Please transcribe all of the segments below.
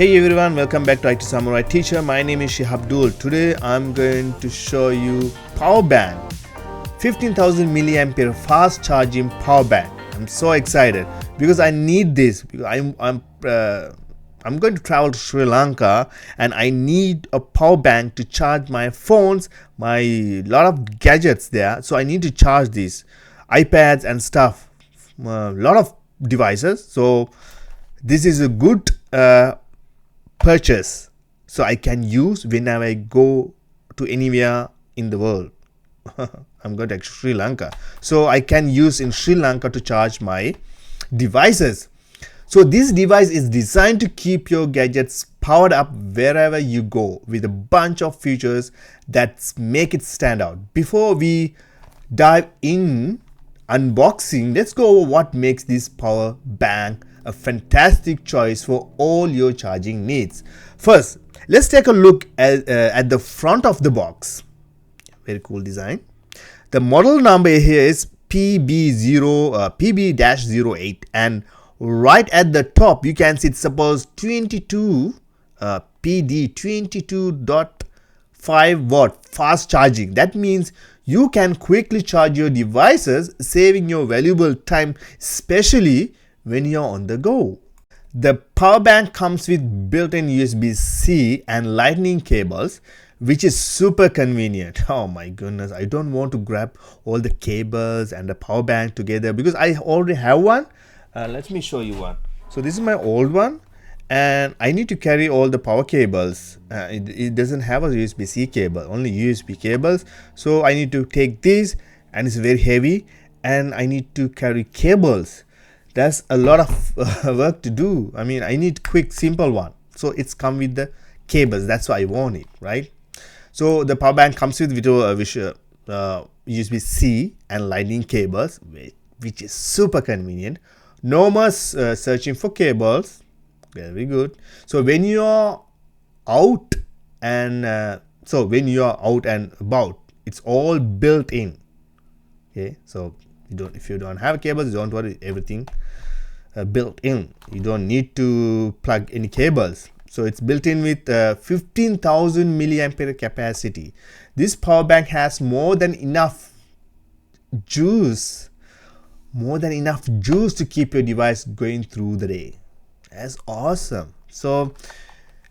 Hey everyone, welcome back to IT Samurai Teacher. My name is Shihabdul. Today I'm going to show you power bank, 15,000 milliampere fast charging power bank. I'm so excited because I need this because I'm going to travel to Sri Lanka and I need a power bank to charge my phones, my lot of gadgets there. So I need to charge these iPads and stuff, a lot of devices. So this is a good purchase, so I can use whenever I go to anywhere in the world. I'm going to Sri Lanka, so I can use in Sri Lanka to charge my devices. So this device is designed to keep your gadgets powered up wherever you go with a bunch of features that make it stand out. Before we dive in unboxing, let's go over what makes this power bank a fantastic choice for all your charging needs. First, let's take a look at the front of the box. Very cool design. The model number here is PB-08, and right at the top you can see it supports 22 PD 22.5 watt fast charging. That means you can quickly charge your devices, saving your valuable time, especially when you're on the go. The power bank comes with built-in USB-C and lightning cables, which is super convenient. Oh my goodness, I don't want to grab all the cables and the power bank together because I already have one. Let me show you one. So this is my old one and I need to carry all the power cables. It doesn't have a USB-C cable, only USB cables. So I need to take this, and it's very heavy, and I need to carry cables. That's a lot of work to do. I mean, I need quick, simple one. So it's come with the cables. That's why I want it, right? So the power bank comes with USB-C and lightning cables, which is super convenient. No more searching for cables. Very good. So when you're out and about, it's all built in. Okay, so if you don't have cables, don't worry, everything built in. You don't need to plug any cables. So it's built in with 15,000 milliampere capacity. This power bank has more than enough juice to keep your device going through the day. That's awesome. So,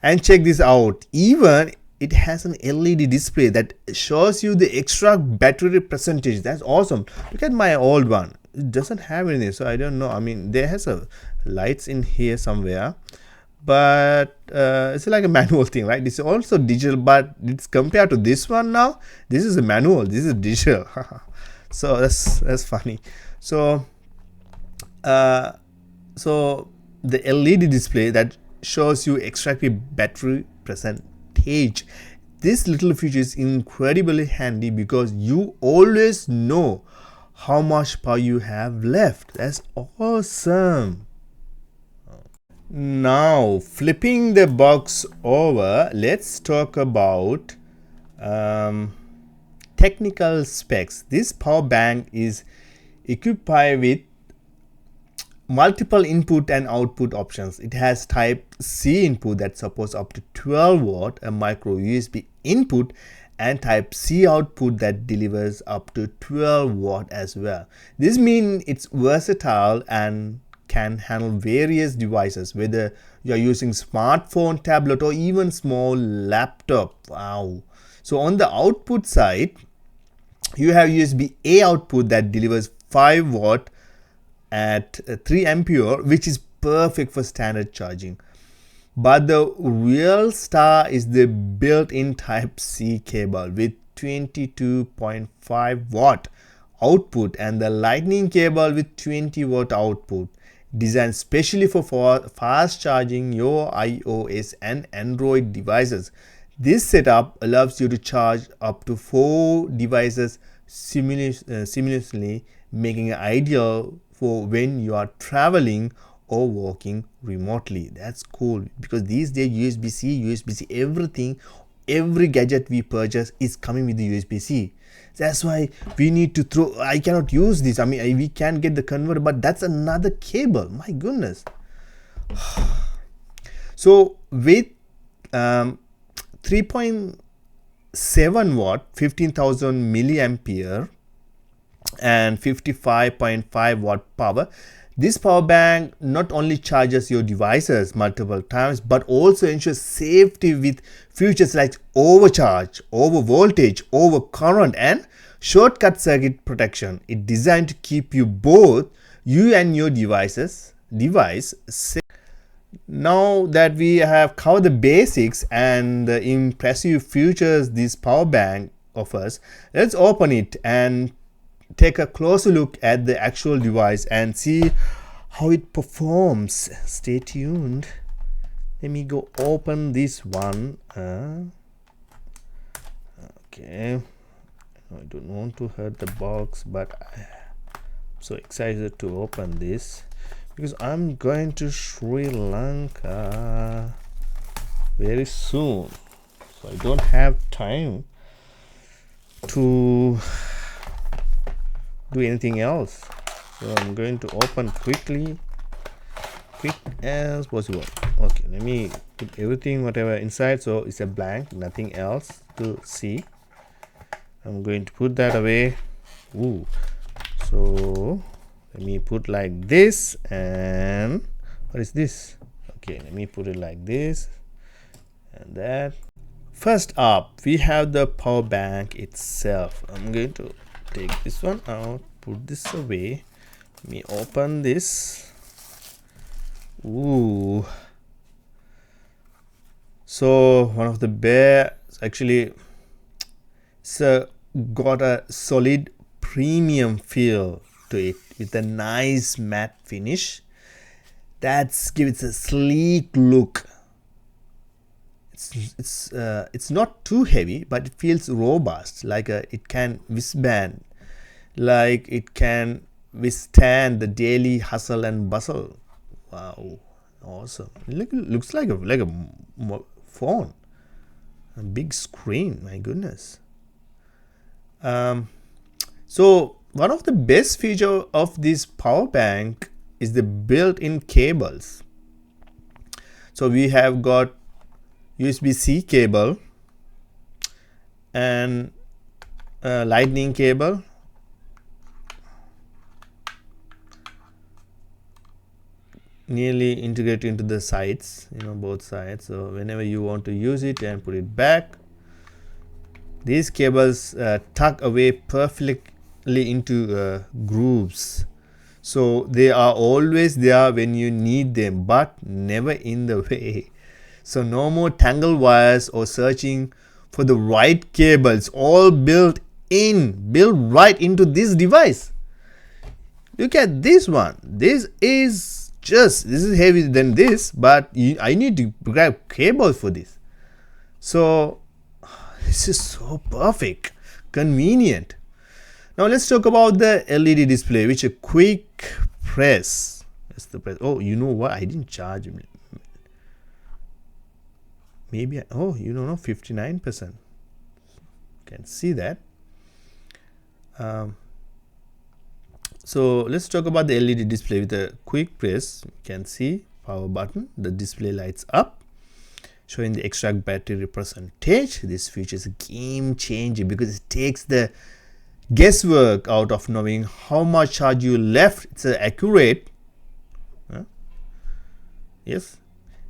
and check this out, even it has an LED display that shows you the extra battery percentage. That's awesome. Look at my old one. It doesn't have anything, so I don't know. I mean, there has a lights in here somewhere, but it's like a manual thing, right? This is also digital, but it's compared to this one now. This is a manual. This is digital. So that's funny. So so the LED display that shows you extracted battery percentage. This little feature is incredibly handy because you always know how much power you have left. That's awesome. Now, flipping the box over, let's talk about technical specs. This power bank is equipped with multiple input and output options. It has type C input that supports up to 12 watt, a micro USB input, and type C output that delivers up to 12 watt as well. This means it's versatile and can handle various devices, whether you're using smartphone, tablet, or even small laptop. Wow. So on the output side, you have USB-A output that delivers 5 watt at 3 ampere, which is perfect for standard charging. But the real star is the built-in type C cable with 22.5 watt output and the lightning cable with 20 watt output, designed specially for fast charging your iOS and Android devices. This setup allows you to charge up to 4 devices simultaneously, making it ideal for when you are traveling or working remotely. That's cool because these days USB-C, everything, every gadget we purchase is coming with the USB-C. That's why we need to throw. I cannot use this. I mean, we can get the converter, but that's another cable. My goodness. So with 3.7 watt, 15,000 milliampere and 55.5 watt power, this power bank not only charges your devices multiple times but also ensures safety with features like overcharge, over voltage, over current and shortcut circuit protection. It's designed to keep you and your device safe. Now that we have covered the basics and the impressive features this power bank offers, let's open it and take a closer look at the actual device and see how it performs. Stay tuned. Let me go open this one. Okay, I don't want to hurt the box, but I'm so excited to open this because I'm going to Sri Lanka very soon, so I don't have time to do anything else. So I'm going to open quick as possible. Okay, let me put everything whatever inside, so it's a blank, nothing else to see. I'm going to put that away. Ooh, so let me put like this. And what is this? Okay, let me put it like this and that. First up, we have the power bank itself. I'm going to take this one out, put this away. Let me open this. Ooh, so one of the actually, it's got a solid premium feel to it with a nice matte finish that gives it a sleek look. It's not too heavy, but it feels robust, like it can withstand the daily hustle and bustle. Wow, awesome! Looks like a phone, a big screen. My goodness. So one of the best features of this power bank is the built-in cables. So we have got USB-C cable and lightning cable, nearly integrated into the sides, both sides. So whenever you want to use it and put it back, these cables tuck away perfectly into grooves, so they are always there when you need them, but never in the way. So no more tangled wires or searching for the right cables. All built right into this device. Look at this one. This is heavier than this, but I need to grab cable for this. So this is so perfect, convenient. Now let's talk about the LED display, which a quick press. That's the press. Oh, you know what? I didn't charge. Maybe 59%. Can see that. So let's talk about the LED display. With a quick press, you can see power button. The display lights up, showing the extract battery percentage. This feature is a game changer because it takes the guesswork out of knowing how much charge you left. It's accurate. Yes,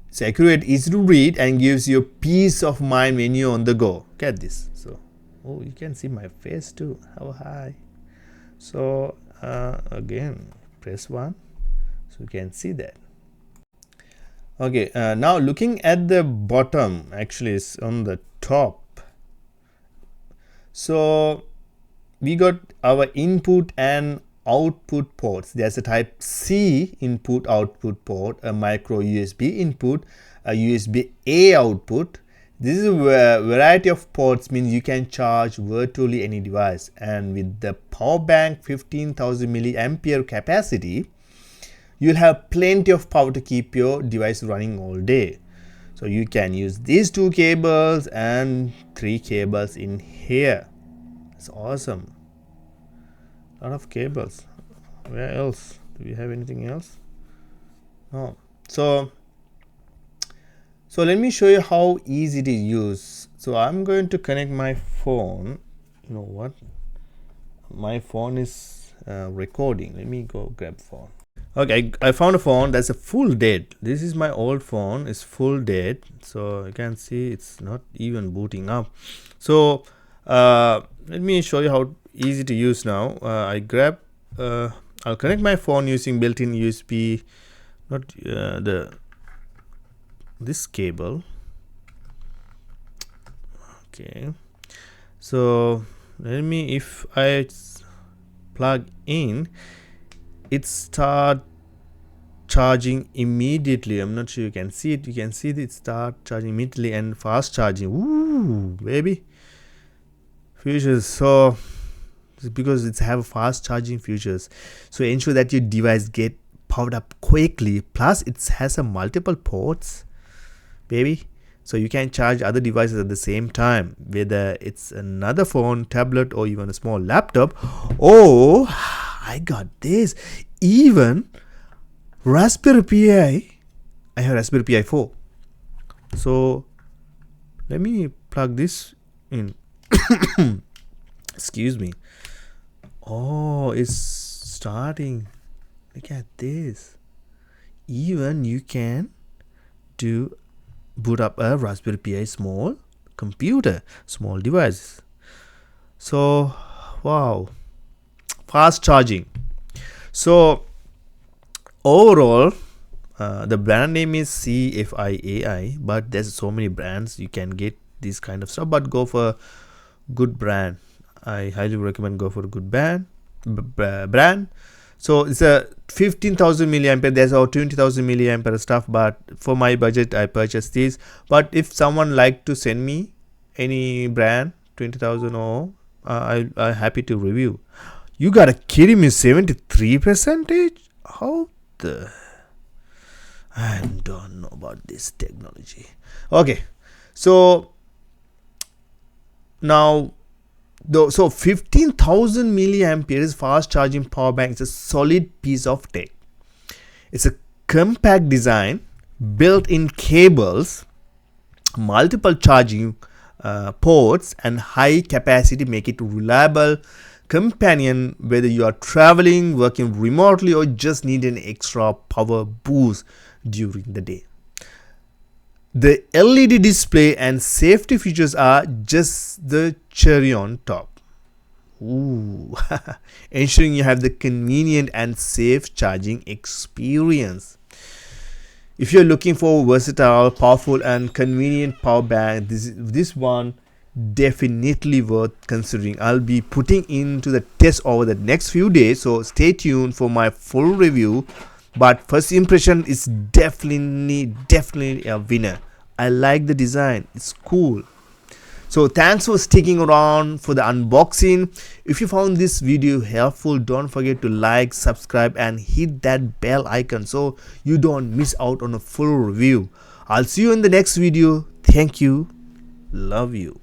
it's accurate, easy to read, and gives you peace of mind when you're on the go. Look at this. So, oh, you can see my face too. How high? So again, press 1, so you can see that. Okay, now looking at the bottom, actually it's on the top. So we got our input and output ports. There's a type C input output port, a micro USB input, a USB A output. This is a variety of ports, means you can charge virtually any device, and with the power bank 15,000 milliampere capacity, you'll have plenty of power to keep your device running all day. So you can use these 2 cables and 3 cables in here. It's awesome. A lot of cables. Where else? Do we have anything else? No. So So let me show you how easy to use. So I'm going to connect my phone. You know what, my phone is recording. Let me go grab phone. Okay, I found a phone that's a full dead. This is my old phone, it's full dead. So you can see it's not even booting up. So let me show you how easy to use now. I'll connect my phone using built-in USB, not this cable. Okay, so if I plug in, it start charging immediately. I'm not sure you can see it. You can see it start charging immediately and fast charging. Ooh, baby, features. So because it's have fast charging features, so ensure that your device get powered up quickly. Plus it has a multiple ports, baby, so you can charge other devices at the same time, whether it's another phone, tablet, or even a small laptop. Oh, I got this, even Raspberry Pi. I have Raspberry Pi 4. So let me plug this in. Excuse me. Oh, it's starting. Look at this. Even you can boot up a Raspberry Pi small computer, small device. So wow, fast charging. So overall, the brand name is CFIAI, but there's so many brands you can get this kind of stuff, but go for a good brand. I highly recommend go for a good brand. So it's a 15,000 milliampere. There's our 20,000 milliampere stuff, but for my budget I purchased this. But if someone like to send me any brand 20,000 or I'm happy to review. You gotta kidding me, 73%? How the, I don't know about this technology. Okay, so now so 15,000 milliamperes fast charging power bank is a solid piece of tech. It's a compact design, built-in cables, multiple charging ports, and high capacity make it reliable companion whether you are traveling, working remotely, or just need an extra power boost during the day. The LED display and safety features are just the cherry on top. Ooh. Ensuring you have the convenient and safe charging experience. If you're looking for versatile, powerful, and convenient power bank, this one definitely worth considering. I'll be putting into the test over the next few days, so stay tuned for my full review. But first impression is definitely a winner. I like the design, it's cool. So thanks for sticking around for the unboxing. If you found this video helpful, don't forget to like, subscribe, and hit that bell icon so you don't miss out on a full review. I'll see you in the next video. Thank you. Love you.